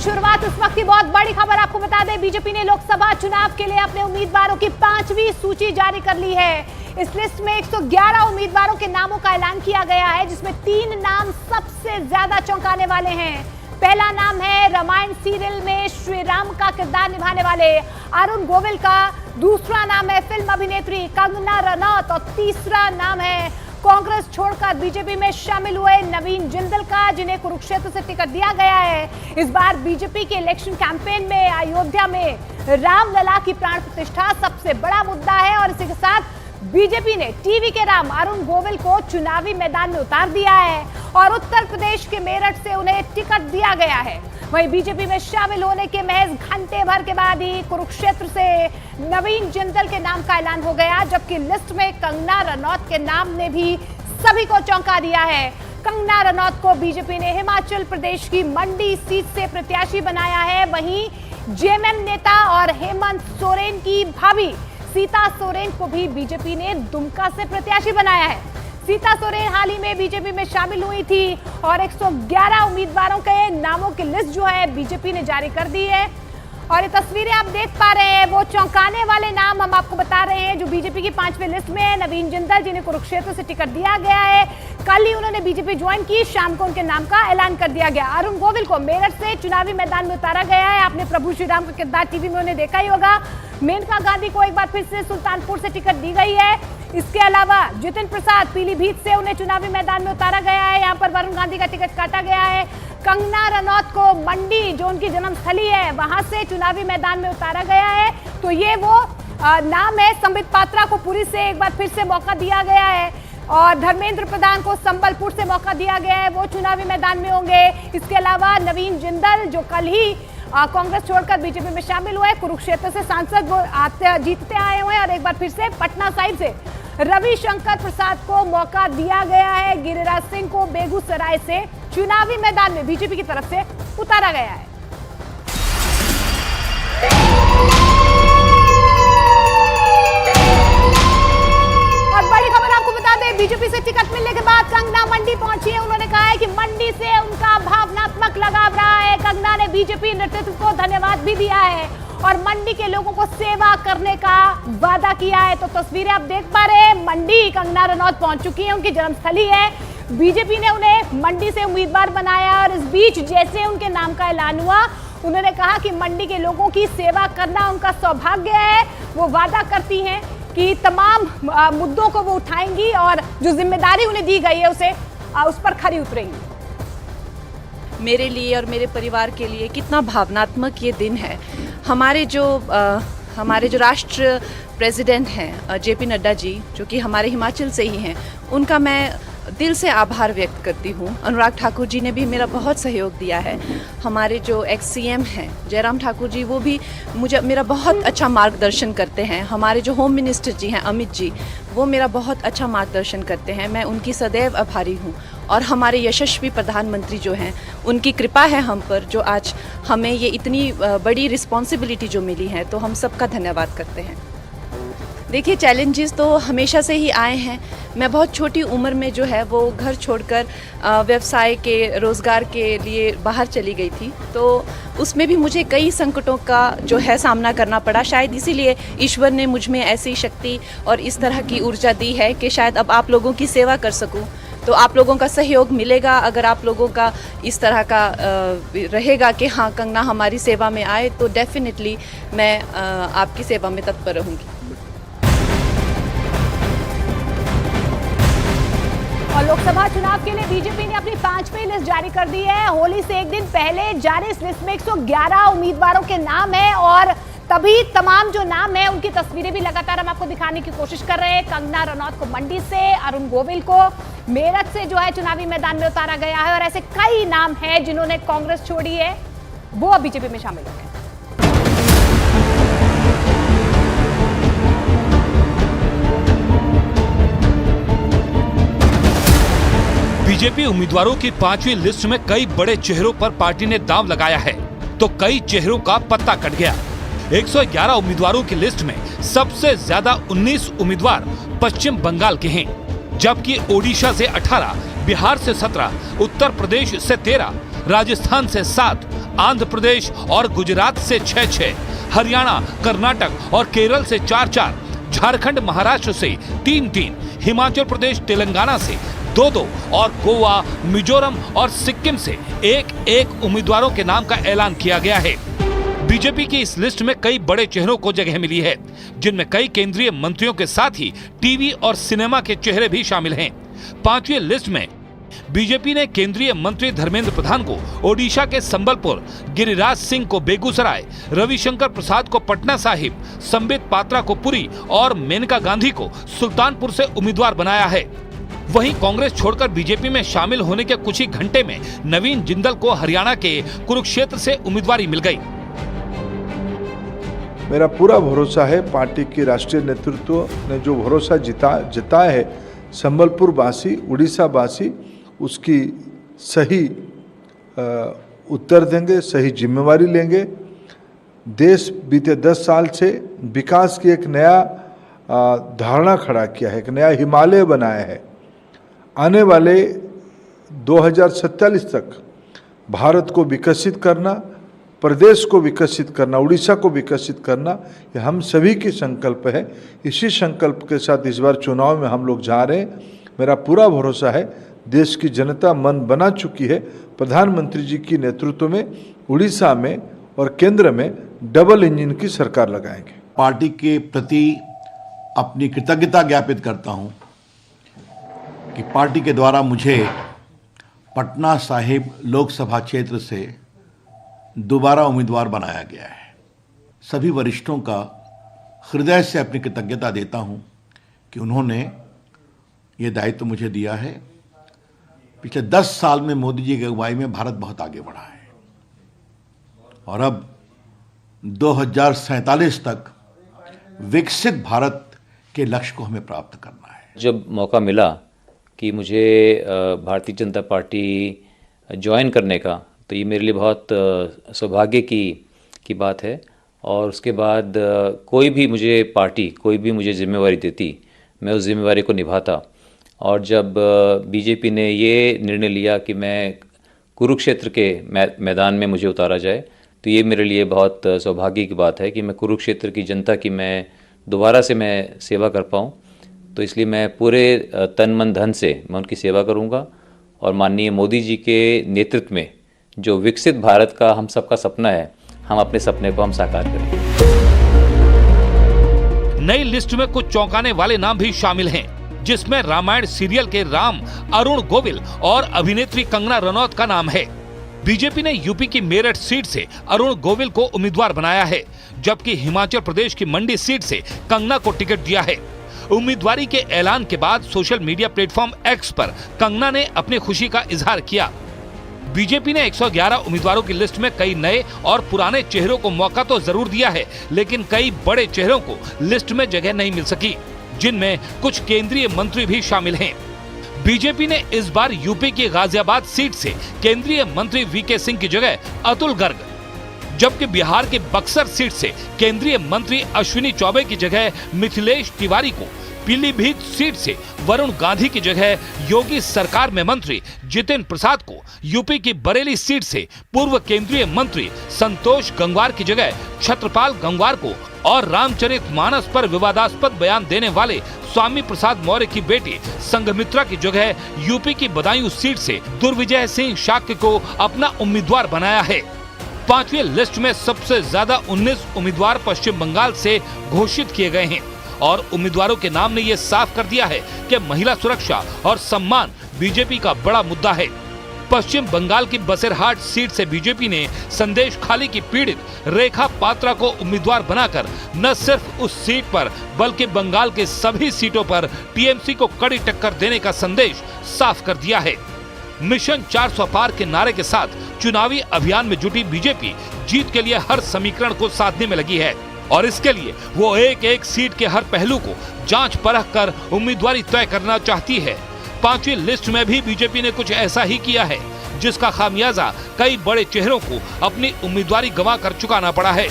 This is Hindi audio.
शुरुआत इस वक्त की बहुत बड़ी खबर आपको बता दें, बीजेपी ने लोकसभा चुनाव के लिए अपने उम्मीदवारों की 5वीं सूची जारी कर ली है। इस लिस्ट में 111 उम्मीदवारों के नामों का ऐलान किया गया है, जिसमें 3 नाम सबसे ज्यादा चौंकाने वाले हैं। पहला नाम है रामायण सीरियल में श्री राम का किरदार निभाने वाले अरुण गोविल का, दूसरा नाम है फिल्म अभिनेत्री कंगना रनौत और तीसरा नाम है कांग्रेस छोड़कर बीजेपी में शामिल हुए नवीन जिंदल का, जिन्हें कुरुक्षेत्र से टिकट दिया गया है। इस बार बीजेपी के इलेक्शन कैंपेन में अयोध्या में रामलला की प्राण प्रतिष्ठा सबसे बड़ा मुद्दा है और इसी के साथ बीजेपी ने टीवी के राम अरुण गोविल को चुनावी मैदान में उतार दिया है और उत्तर प्रदेश के मेरठ से उन्हें टिकट दिया गया है। वहीं बीजेपी में शामिल होने के महज घंटे भर के बाद ही कुरुक्षेत्र से नवीन जिंदल के नाम का ऐलान हो गया, जबकि लिस्ट में कंगना रनौत के नाम ने भी सभी को चौंका दिया है। कंगना रनौत को बीजेपी ने हिमाचल प्रदेश की मंडी सीट से प्रत्याशी बनाया है। वहीं जेएमएम नेता और हेमंत सोरेन की भाभी सीता सोरेन को भी बीजेपी ने दुमका से प्रत्याशी बनाया है। सीता सोरेन हाल ही में बीजेपी में शामिल हुई थी और 111 उम्मीदवारों के नामों की लिस्ट जो है बीजेपी ने जारी कर दी है। और ये तस्वीरें आप देख पा रहे हैं, वो चौंकाने वाले नाम हम आपको बता रहे हैं जो बीजेपी की 5वीं लिस्ट में है। नवीन जिंदल, जिन्हें कुरुक्षेत्र से टिकट दिया गया है, कल ही उन्होंने बीजेपी ज्वाइन की, शाम को उनके नाम का ऐलान कर दिया गया। अरुण गोविल को मेरठ से चुनावी मैदान में उतारा गया है। आपने प्रभु श्री राम का किरदार टीवी में उन्हें देखा ही होगा। मेनका गांधी को एक बार फिर से सुल्तानपुर से टिकट दी गई है। इसके अलावा जितिन प्रसाद पीलीभीत से उन्हें चुनावी मैदान में उतारा गया है। यहाँ पर वरुण गांधी का टिकट काटा गया है। कंगना रनौत को मंडी, जो उनकी जन्मस्थली है, वहां से चुनावी मैदान में उतारा गया है। तो ये वो नाम है। संबित पात्रा को पुरी से एक बार फिर से मौका दिया गया है और धर्मेंद्र प्रधान को संबलपुर से मौका दिया गया है, वो चुनावी मैदान में होंगे। इसके अलावा नवीन जिंदल, जो कल ही कांग्रेस छोड़कर बीजेपी में शामिल हुए, कुरुक्षेत्र से सांसद जीतते आए हुए और एक बार फिर से पटना साहिब से रविशंकर प्रसाद को मौका दिया गया है। गिरिराज सिंह को बेगूसराय से चुनावी मैदान में बीजेपी की तरफ से उतारा गया है। और बड़ी खबर आपको बता दें, बीजेपी से टिकट मिलने के बाद कंगना मंडी पहुंची है। उन्होंने कहा है कि मंडी से उनका भावनात्मक लगाव रहा है। कंगना ने बीजेपी नेतृत्व को धन्यवाद भी दिया है और मंडी के लोगों को सेवा करने का वादा किया है। तो तस्वीरें आप देख पा रहे हैं, मंडी कंगना रनौत पहुंच चुकी है, उनकी जन्मस्थली है। बीजेपी ने उन्हें मंडी से उम्मीदवार बनाया और इस बीच जैसे उनके नाम का ऐलान हुआ, उन्होंने कहा कि मंडी के लोगों की सेवा करना उनका सौभाग्य है। वो वादा करती हैं कि तमाम मुद्दों को वो उठाएंगी और जो जिम्मेदारी उन्हें दी गई है उस पर खरी उतरेंगी। मेरे लिए और मेरे परिवार के लिए कितना भावनात्मक ये दिन है। हमारे जो राष्ट्र प्रेसिडेंट हैं जेपी नड्डा जी, जो कि हमारे हिमाचल से ही हैं, उनका मैं दिल से आभार व्यक्त करती हूँ। अनुराग ठाकुर जी ने भी मेरा बहुत सहयोग दिया है। हमारे जो एक्स सीएम हैं जयराम ठाकुर जी, वो भी मेरा बहुत अच्छा मार्गदर्शन करते हैं। हमारे जो होम मिनिस्टर जी हैं अमित जी, वो मेरा बहुत अच्छा मार्गदर्शन करते हैं। मैं उनकी सदैव आभारी हूँ। और हमारे यशस्वी प्रधानमंत्री जो हैं, उनकी कृपा है हम पर, जो आज हमें ये इतनी बड़ी रिस्पॉन्सिबिलिटी जो मिली है, तो हम सबका धन्यवाद करते हैं। देखिए, चैलेंजेस तो हमेशा से ही आए हैं। मैं बहुत छोटी उम्र में जो है वो घर छोड़कर व्यवसाय के, रोज़गार के लिए बाहर चली गई थी, तो उसमें भी मुझे कई संकटों का जो है सामना करना पड़ा। शायद इसीलिए ईश्वर ने मुझ में ऐसी शक्ति और इस तरह की ऊर्जा दी है कि शायद अब आप लोगों की सेवा कर सकूं। तो आप लोगों का सहयोग मिलेगा, अगर आप लोगों का इस तरह का रहेगा कि हाँ, कंगना हमारी सेवा में आए, तो डेफिनेटली मैं आपकी सेवा में तत्पर रहूँगी। और लोकसभा चुनाव के लिए बीजेपी ने अपनी 5वीं लिस्ट जारी कर दी है। होली से एक दिन पहले जारी इस लिस्ट में 111 उम्मीदवारों के नाम हैं और तभी तमाम जो नाम है उनकी तस्वीरें भी लगातार हम आपको दिखाने की कोशिश कर रहे हैं। कंगना रनौत को मंडी से, अरुण गोविल को मेरठ से जो है चुनावी मैदान में उतारा गया है और ऐसे कई नाम हैं जिन्होंने कांग्रेस छोड़ी है, वो अब बीजेपी में शामिल हो गए। बीजेपी उम्मीदवारों की 5वीं लिस्ट में कई बड़े चेहरों पर पार्टी ने दांव लगाया है, तो कई चेहरों का पत्ता कट गया। 111 उम्मीदवारों की लिस्ट में सबसे ज्यादा 19 उम्मीदवार पश्चिम बंगाल के हैं, जबकि ओडिशा से 18, बिहार से 17, उत्तर प्रदेश से 13, राजस्थान से 7, आंध्र प्रदेश और गुजरात से 6-6, हरियाणा, कर्नाटक और केरल से 4-4, झारखंड, महाराष्ट्र से 3-3, हिमाचल प्रदेश, तेलंगाना से 2-2 और गोवा, मिजोरम और सिक्किम से 1-1 उम्मीदवारों के नाम का ऐलान किया गया है। बीजेपी की इस लिस्ट में कई बड़े चेहरों को जगह मिली है, जिनमें कई केंद्रीय मंत्रियों के साथ ही टीवी और सिनेमा के चेहरे भी शामिल हैं। 5वीं लिस्ट में बीजेपी ने केंद्रीय मंत्री धर्मेंद्र प्रधान को ओडिशा के संबलपुर, गिरिराज सिंह को बेगूसराय, रविशंकर प्रसाद को पटना साहिब, संबित पात्रा को पुरी और मेनका गांधी को सुल्तानपुर से उम्मीदवार बनाया है। वहीं कांग्रेस छोड़कर बीजेपी में शामिल होने के कुछ ही घंटे में नवीन जिंदल को हरियाणा के कुरुक्षेत्र से उम्मीदवारी मिल गई। मेरा पूरा भरोसा है, पार्टी की राष्ट्रीय नेतृत्व ने जो भरोसा जताया है, संबलपुर वासी, उड़ीसा वासी उसकी सही उत्तर देंगे, सही जिम्मेवारी लेंगे। देश बीते 10 साल से विकास की एक नया धारणा खड़ा किया है, एक नया हिमालय बनाया है। आने वाले 2047 तक भारत को विकसित करना, प्रदेश को विकसित करना, उड़ीसा को विकसित करना, ये हम सभी की संकल्प है। इसी संकल्प के साथ इस बार चुनाव में हम लोग जा रहे हैं। मेरा पूरा भरोसा है, देश की जनता मन बना चुकी है। प्रधानमंत्री जी की नेतृत्व में उड़ीसा में और केंद्र में डबल इंजन की सरकार लगाएंगे। पार्टी के प्रति अपनी कृतज्ञता ज्ञापित करता हूं कि पार्टी के द्वारा मुझे पटना साहिब लोकसभा क्षेत्र से दोबारा उम्मीदवार बनाया गया है। सभी वरिष्ठों का हृदय से अपनी कृतज्ञता देता हूं कि उन्होंने ये दायित्व मुझे दिया है। पिछले 10 साल में मोदी जी की अगुवाई में भारत बहुत आगे बढ़ा है और अब 2047 तक विकसित भारत के लक्ष्य को हमें प्राप्त करना है। जब मौका मिला कि मुझे भारतीय जनता पार्टी ज्वाइन करने का, तो ये मेरे लिए बहुत सौभाग्य की बात है। और उसके बाद कोई भी मुझे जिम्मेवारी देती, मैं उस जिम्मेवारी को निभाता। और जब बीजेपी ने ये निर्णय लिया कि मैं कुरुक्षेत्र के मैदान में मुझे उतारा जाए, तो ये मेरे लिए बहुत सौभाग्य की बात है कि मैं कुरुक्षेत्र की जनता की मैं दोबारा से मैं सेवा कर पाऊँ। तो इसलिए मैं पूरे तन मन धन से मैं उनकी सेवा करूँगा और माननीय मोदी जी के नेतृत्व में जो विकसित भारत का हम सबका सपना है, हम अपने सपने को हम साकार करेंगे। नई लिस्ट में कुछ चौंकाने वाले नाम भी शामिल हैं, जिसमें रामायण सीरियल के राम अरुण गोविल और अभिनेत्री कंगना रनौत का नाम है। बीजेपी ने यूपी की मेरठ सीट से अरुण गोविल को उम्मीदवार बनाया है, जबकि हिमाचल प्रदेश की मंडी सीट से कंगना को टिकट दिया है। उम्मीदवारी के ऐलान के बाद सोशल मीडिया प्लेटफॉर्म एक्स पर कंगना ने अपनी खुशी का इजहार किया। बीजेपी ने 111 उम्मीदवारों की लिस्ट में कई नए और पुराने चेहरों को मौका तो जरूर दिया है, लेकिन कई बड़े चेहरों को लिस्ट में जगह नहीं मिल सकी, जिनमें कुछ केंद्रीय मंत्री भी शामिल हैं। बीजेपी ने इस बार यूपी की गाजियाबाद सीट से केंद्रीय मंत्री वीके सिंह की जगह अतुल गर्ग, जबकि बिहार के बक्सर सीट से केंद्रीय मंत्री अश्विनी चौबे की जगह मिथिलेश तिवारी को, पीलीभीत सीट से वरुण गांधी की जगह योगी सरकार में मंत्री जितिन प्रसाद को, यूपी की बरेली सीट से पूर्व केंद्रीय मंत्री संतोष गंगवार की जगह छत्रपाल गंगवार को और रामचरितमानस पर विवादास्पद बयान देने वाले स्वामी प्रसाद मौर्य की बेटी संघमित्रा की जगह यूपी की बदायूं सीट से दुर्विजय सिंह शाक्य को अपना उम्मीदवार बनाया है। 5वीं लिस्ट में सबसे ज्यादा 19 उम्मीदवार पश्चिम बंगाल से घोषित किए गए हैं और उम्मीदवारों के नाम ने ये साफ कर दिया है कि महिला सुरक्षा और सम्मान बीजेपी का बड़ा मुद्दा है। पश्चिम बंगाल की बसिरहाट सीट से बीजेपी ने संदेश खाली की पीड़ित रेखा पात्रा को उम्मीदवार बनाकर न सिर्फ उस सीट पर बल्कि बंगाल के सभी सीटों पर टीएमसी को कड़ी टक्कर देने का संदेश साफ कर दिया है। मिशन 400 पार के नारे के साथ चुनावी अभियान में जुटी बीजेपी जीत के लिए हर समीकरण को साधने में लगी है और इसके लिए वो एक एक सीट के हर पहलू को जांच परख कर उम्मीदवारी तय करना चाहती है। 5वीं लिस्ट में भी बीजेपी ने कुछ ऐसा ही किया है, जिसका खामियाजा कई बड़े चेहरों को अपनी उम्मीदवारी गंवा कर चुकाना पड़ा है।